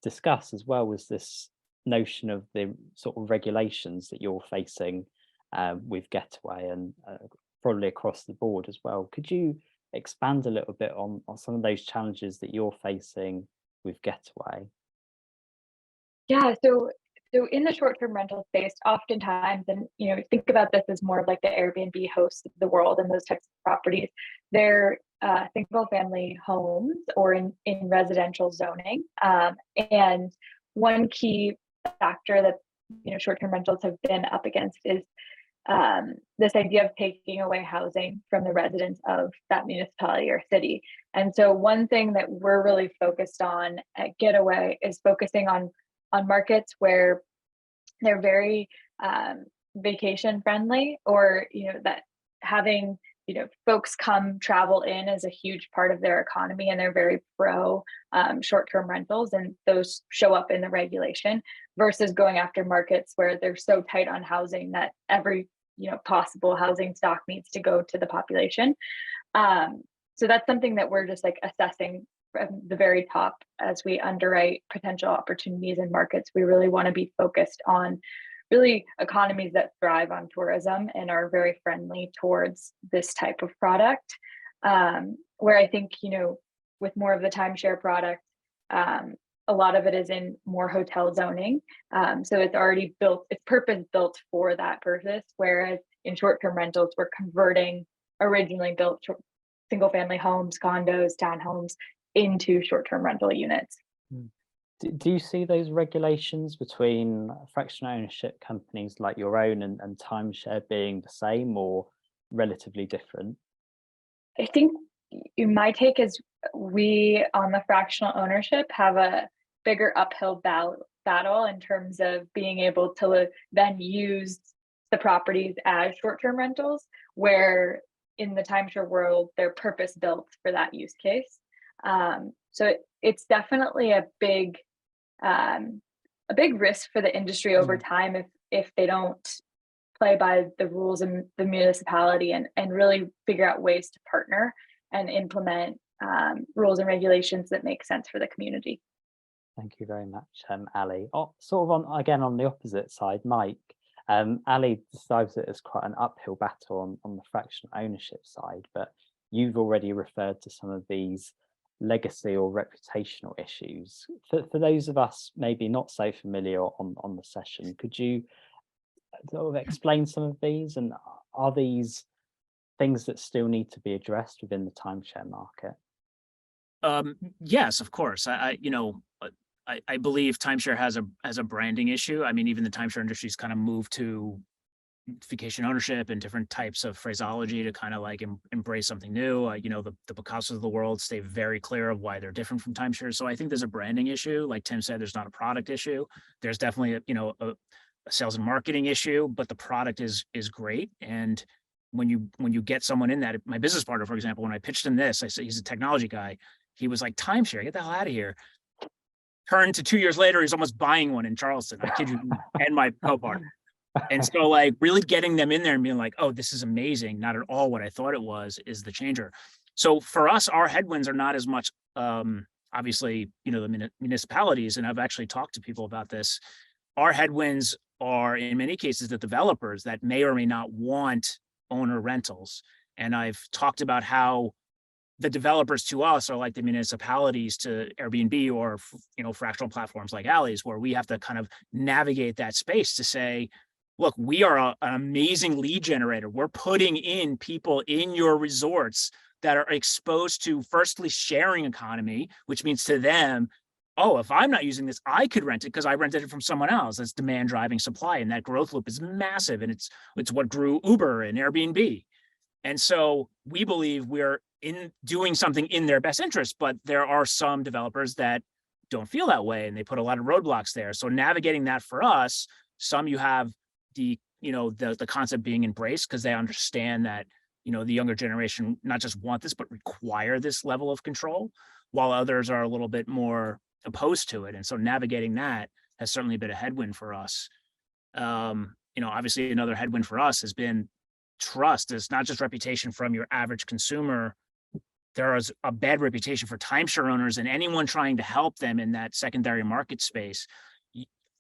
discuss as well was this notion of the sort of regulations that you're facing with Getaway and probably across the board as well. Could you expand a little bit on some of those challenges that you're facing with Getaway? Yeah, so in the short-term rental space, oftentimes, and think about this as more of like the Airbnb hosts of the world and those types of properties, they're single-family homes or in residential zoning. And one key factor that short-term rentals have been up against is this idea of taking away housing from the residents of that municipality or city. And so one thing that we're really focused on at Getaway is focusing on markets where they're very vacation friendly, or that having folks come travel in is a huge part of their economy, and they're very pro short-term rentals, and those show up in the regulation, versus going after markets where they're so tight on housing that every possible housing stock needs to go to the population. So that's something that we're just like assessing from the very top as we underwrite potential opportunities in markets. We really want to be focused on really economies that thrive on tourism and are very friendly towards this type of product. Where I think, with more of the timeshare product, a lot of it is in more hotel zoning. So it's already built, it's purpose built for that purpose. Whereas in short-term rentals, we're converting originally built single family homes, condos, townhomes into short-term rental units. Do you see those regulations between fractional ownership companies like your own and timeshare being the same or relatively different? I think my take is we on the fractional ownership have a bigger uphill battle in terms of being able to then use the properties as short-term rentals, where in the timeshare world, they're purpose built for that use case. So it's definitely a big risk for the industry over time if they don't play by the rules in the municipality and really figure out ways to partner and implement rules and regulations that make sense for the community. Thank you very much, Ali. Sort of again on the opposite side, Mike. Ali describes it as quite an uphill battle on the fractional ownership side, but you've already referred to some of these legacy or reputational issues. For those of us maybe not so familiar on the session, could you sort of explain some of these, and are these things that still need to be addressed within the timeshare market? Yes, of course. I believe timeshare has a branding issue. I mean, even the timeshare industry's kind of moved to vacation ownership and different types of phraseology to kind of like embrace something new. The Pappas of the world stay very clear of why they're different from timeshare. So I think there's a branding issue. Like Tim said, there's not a product issue. There's definitely a sales and marketing issue, but the product is great. And when you get someone in that, my business partner, for example, when I pitched him this, I said, he's a technology guy. He was like, timeshare, get the hell out of here. Turned to 2 years later, he's almost buying one in Charleston. I kid you, and my co-partner. And so like really getting them in there and being like, oh, this is amazing. Not at all what I thought it was is the changer. So for us, our headwinds are not as much, obviously, the municipalities, and I've actually talked to people about this. Our headwinds are in many cases the developers that may or may not want owner rentals. And I've talked about how the developers to us are like the municipalities to Airbnb or, fractional platforms like Ali's, where we have to kind of navigate that space to say, look, we are an amazing lead generator. We're putting in people in your resorts that are exposed to firstly sharing economy, which means to them, oh, if I'm not using this, I could rent it because I rented it from someone else. That's demand driving supply. And that growth loop is massive. And it's what grew Uber and Airbnb. And so we believe we're in doing something in their best interest, but there are some developers that don't feel that way and they put a lot of roadblocks there. So navigating that for us, some you have the concept being embraced because they understand that, the younger generation not just want this, but require this level of control, while others are a little bit more opposed to it. And so navigating that has certainly been a headwind for us. Obviously another headwind for us has been trust. It's not just reputation from your average consumer. There is a bad reputation for timeshare owners and anyone trying to help them in that secondary market space.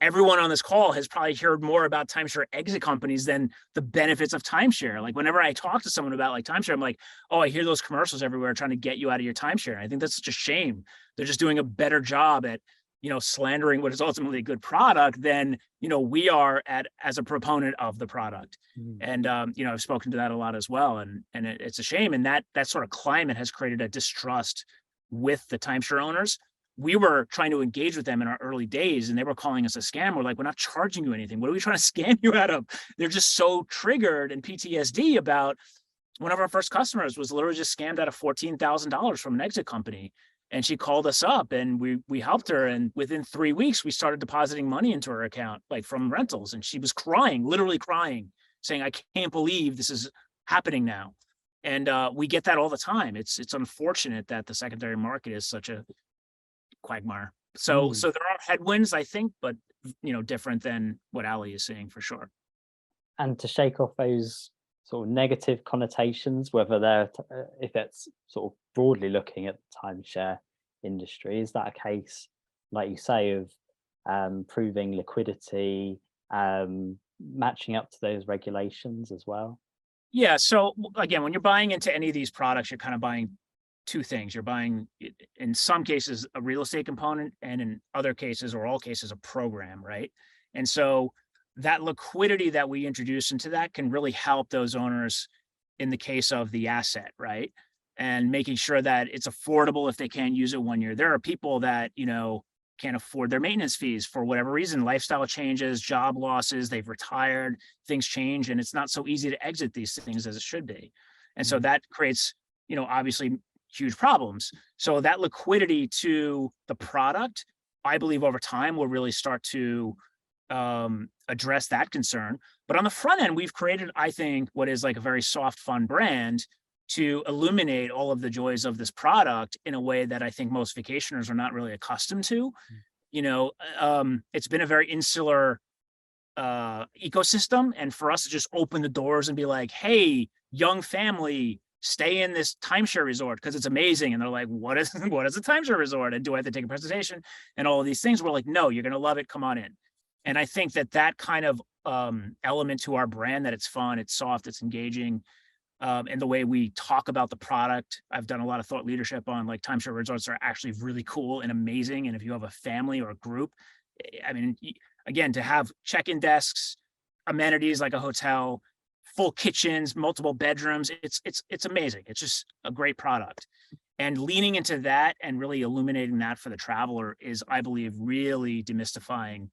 Everyone on this call has probably heard more about timeshare exit companies than the benefits of timeshare. Like whenever I talk to someone about like timeshare, I'm like, oh, I hear those commercials everywhere trying to get you out of your timeshare. And I think that's such a shame. They're just doing a better job at, slandering what is ultimately a good product than, we are as a proponent of the product. And, I've spoken to that a lot as well. And it's a shame. And that sort of climate has created a distrust with the timeshare owners. We were trying to engage with them in our early days and they were calling us a scam. We're like, we're not charging you anything. What are we trying to scam you out of? They're just so triggered and PTSD about one of our first customers was literally just scammed out of $14,000 from an exit company. And she called us up and we helped her. And within 3 weeks, we started depositing money into her account, like from rentals. And she was crying, literally crying, saying, I can't believe this is happening now. And we get that all the time. It's unfortunate that the secondary market is such a quagmire. So there are headwinds, I think, but different than what Ali is saying for sure. And to shake off those sort of negative connotations, whether they're if it's sort of broadly looking at the timeshare industry, is that a case, like you say, of proving liquidity, matching up to those regulations as well? Yeah. So again, when you're buying into any of these products, you're kind of buying two things. You're buying, in some cases, a real estate component, and in other cases or all cases, a program, right? And so that liquidity that we introduce into that can really help those owners in the case of the asset, right? And making sure that it's affordable if they can't use it 1 year. There are people that, can't afford their maintenance fees for whatever reason, lifestyle changes, job losses, they've retired, things change, and it's not so easy to exit these things as it should be. And so that creates, obviously huge problems. So that liquidity to the product, I believe over time will really start to address that concern. But on the front end, we've created, I think, what is like a very soft, fun brand to illuminate all of the joys of this product in a way that I think most vacationers are not really accustomed to. It's been a very insular ecosystem, and for us to just open the doors and be like, hey, young family, stay in this timeshare resort because it's amazing. And they're like, what is a timeshare resort? And do I have to take a presentation? And all of these things, we're like, no, you're going to love it. Come on in. And I think that kind of element to our brand, that it's fun, it's soft, it's engaging, and the way we talk about the product, I've done a lot of thought leadership on, like, timeshare resorts are actually really cool and amazing. And if you have a family or a group, I mean, again, to have check-in desks, amenities like a hotel, full kitchens, multiple bedrooms, it's amazing. It's just a great product. And leaning into that and really illuminating that for the traveler is, I believe, really demystifying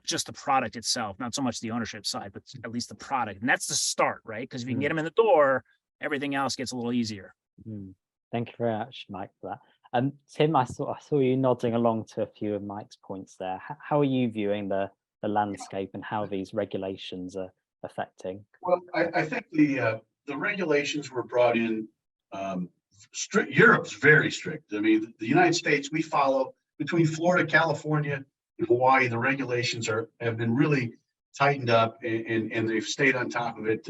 just the product itself, not so much the ownership side, but at least the product. And that's the start, right? Because if you can get them in the door, everything else gets a little easier. Thank you very much, Mike, for that. Tim, I saw you nodding along to a few of Mike's points there. How are you viewing the landscape and how these regulations are affecting? Well, I think the regulations were brought in strict. Europe's very strict. I mean, the United States, we follow between Florida, California, and Hawaii. The regulations have been really tightened up, and they've stayed on top of it,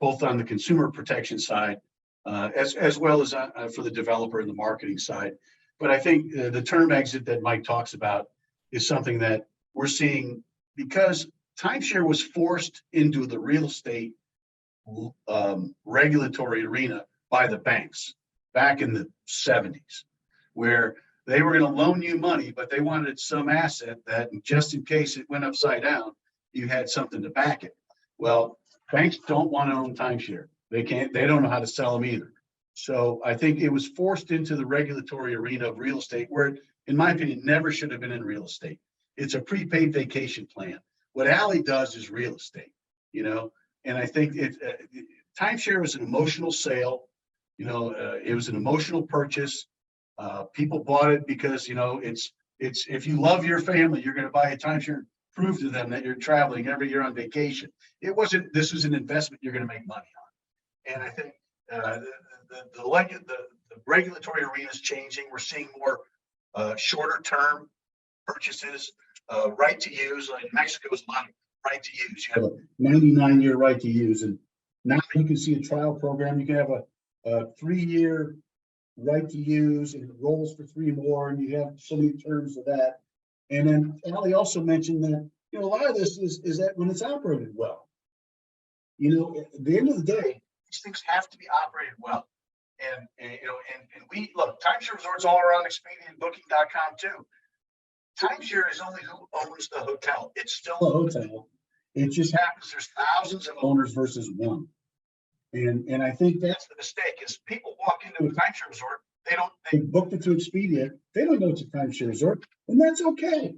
both on the consumer protection side as well as for the developer and the marketing side. But I think the term exit that Mike talks about is something that we're seeing because timeshare was forced into the real estate regulatory arena by the banks back in the 70s, where they were going to loan you money, but they wanted some asset that just in case it went upside down, you had something to back it. Well, banks don't want to own timeshare. They don't know how to sell them either. So I think it was forced into the regulatory arena of real estate, where, in my opinion, never should have been in real estate. It's a prepaid vacation plan. What Allie does is real estate, and I think timeshare is an emotional sale. It was an emotional purchase. People bought it because, it's if you love your family, you're going to buy a timeshare, prove to them that you're traveling every year on vacation. This was an investment you're going to make money on. And I think the regulatory arena is changing. We're seeing more shorter term purchases, right to use. Like Mexico is a lot of right to use. You have a 99-year right to use, and now you can see a trial program. You can have a 3-year right to use, and it rolls for 3 more, and you have so many terms of that. And then Allie also mentioned that a lot of this is that when it's operated well, at the end of the day, these things have to be operated well. And we look, timeshare resorts all around Expedia and Booking.com too. Timeshare is only who owns the hotel. It's still a hotel. It just happens there's thousands of owners versus one. And I think that's the mistake, is people walk into a timeshare resort, they booked it through Expedia, they don't know it's a timeshare resort, and that's okay.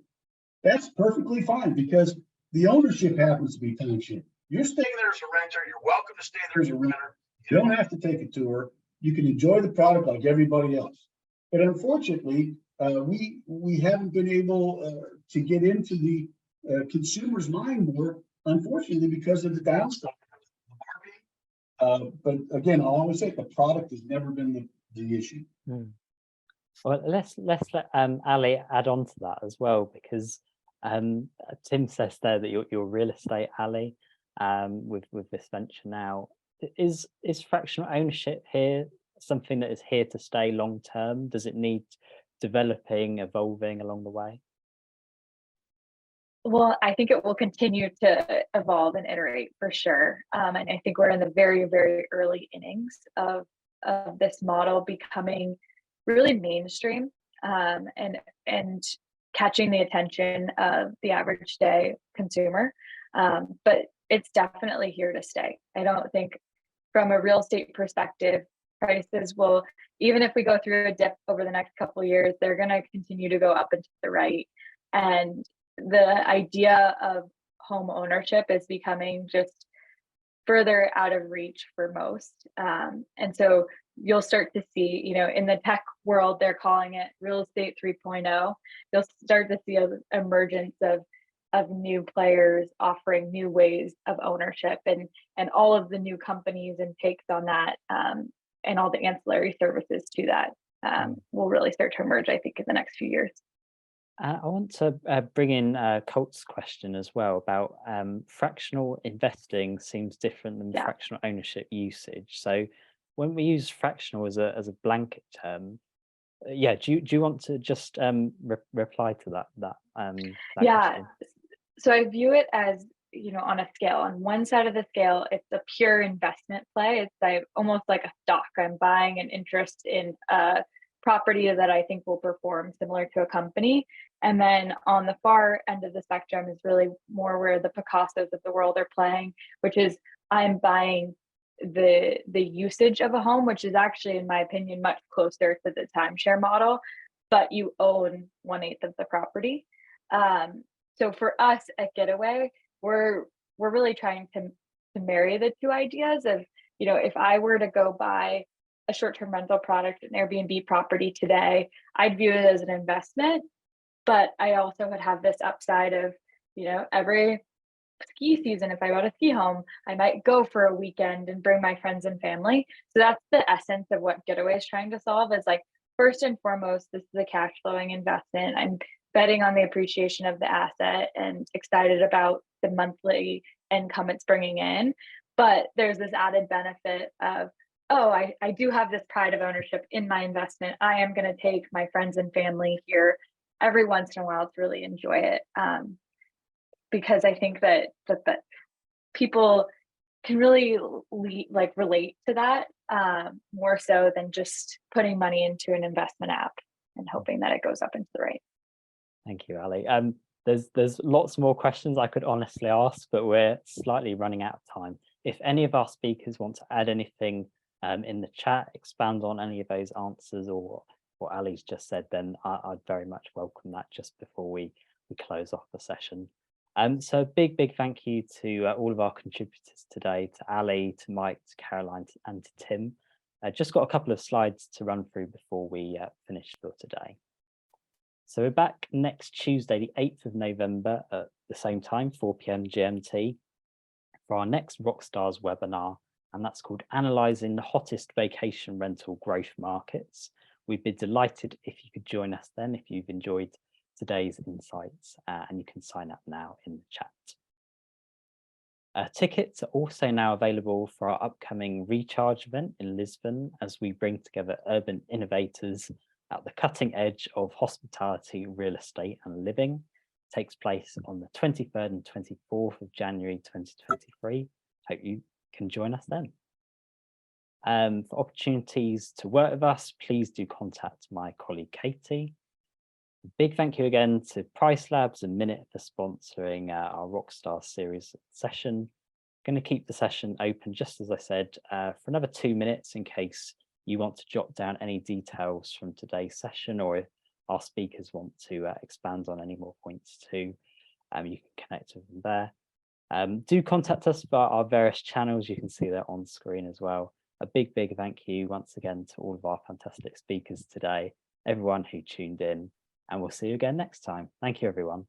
That's perfectly fine, because the ownership happens to be timeshare. You're staying there as a renter, you're welcome to stay there as a renter. You don't have to take a tour. You can enjoy the product like everybody else. But unfortunately, we haven't been able to get into the consumer's mind more, unfortunately, because of the downside of the marketing. But again, I'll always say the product has never been the issue. Well, let's let Ali add on to that as well, because Tim says there that you're real estate, Ali, with this venture now. Is fractional ownership here something that is here to stay long term? Does it need developing, evolving along the way? Well, I think it will continue to evolve and iterate for sure. And I think we're in the very, very early innings of this model becoming really mainstream and catching the attention of the average day consumer. But it's definitely here to stay. I don't think from a real estate perspective, prices will, even if we go through a dip over the next couple of years, they're going to continue to go up and to the right. And the idea of home ownership is becoming just further out of reach for most. And so you'll start to see, you know, in the tech world, they're calling it real estate 3.0. You'll start to see an emergence of new players offering new ways of ownership, and all of the new companies and takes on that, and all the ancillary services to that will really start to emerge, I think, in the next few years. I want to bring in Colt's question as well about fractional investing seems different than fractional ownership usage. So when we use fractional as a blanket term, do you want to just reply to that question? So I view it as, you know, on a scale. On one side of the scale, it's a pure investment play. It's like almost like a stock. I'm buying an interest in a property that I think will perform similar to a company. And then on the far end of the spectrum is really more where the Picassos of the world are playing, which is I'm buying the usage of a home, which is actually, in my opinion, much closer to the timeshare model, but you own 1/8 of the property. So for us at Getaway, we're really trying to marry the two ideas of, you know, if I were to go buy a short-term rental product, an Airbnb property today, I'd view it as an investment, but I also would have this upside of, you know, every ski season, if I bought a ski home, I might go for a weekend and bring my friends and family. So that's the essence of what Getaway is trying to solve, is like, first and foremost, this is a cash flowing investment. I'm betting on the appreciation of the asset and excited about the monthly income it's bringing in. But there's this added benefit of, oh, I do have this pride of ownership in my investment. I am going to take my friends and family here every once in a while to really enjoy it. Because I think that people can really relate to that more so than just putting money into an investment app and hoping that it goes up into the right. Thank you, Ali. There's lots more questions I could honestly ask, but we're slightly running out of time. If any of our speakers want to add anything in the chat, expand on any of those answers or what Ali's just said, then I'd very much welcome that just before we close off the session. So big thank you to all of our contributors today, to Ali, to Mike, to Caroline, and to Tim. Just got a couple of slides to run through before we finish for today. So we're back next Tuesday, the 8th of November at the same time, 4 p.m. GMT, for our next Rockstars webinar, and that's called Analysing the Hottest Vacation Rental Growth Markets. We'd be delighted if you could join us then, if you've enjoyed today's insights, and you can sign up now in the chat. Tickets are also now available for our upcoming Recharge event in Lisbon, as we bring together urban innovators at the cutting edge of hospitality, real estate and living. It takes place on the 23rd and 24th of January 2023. Hope you can join us then. For opportunities to work with us, please do contact my colleague Katie. Big thank you again to Price Labs and Minute for sponsoring our Rockstar series session. I'm going to keep the session open, just as I said, for another 2 minutes in case you want to jot down any details from today's session, or if our speakers want to expand on any more points too, you can connect with them there. Do contact us via our various channels. You can see that on screen as well. A big thank you once again to all of our fantastic speakers today, everyone who tuned in, and we'll see you again next time. Thank you, everyone.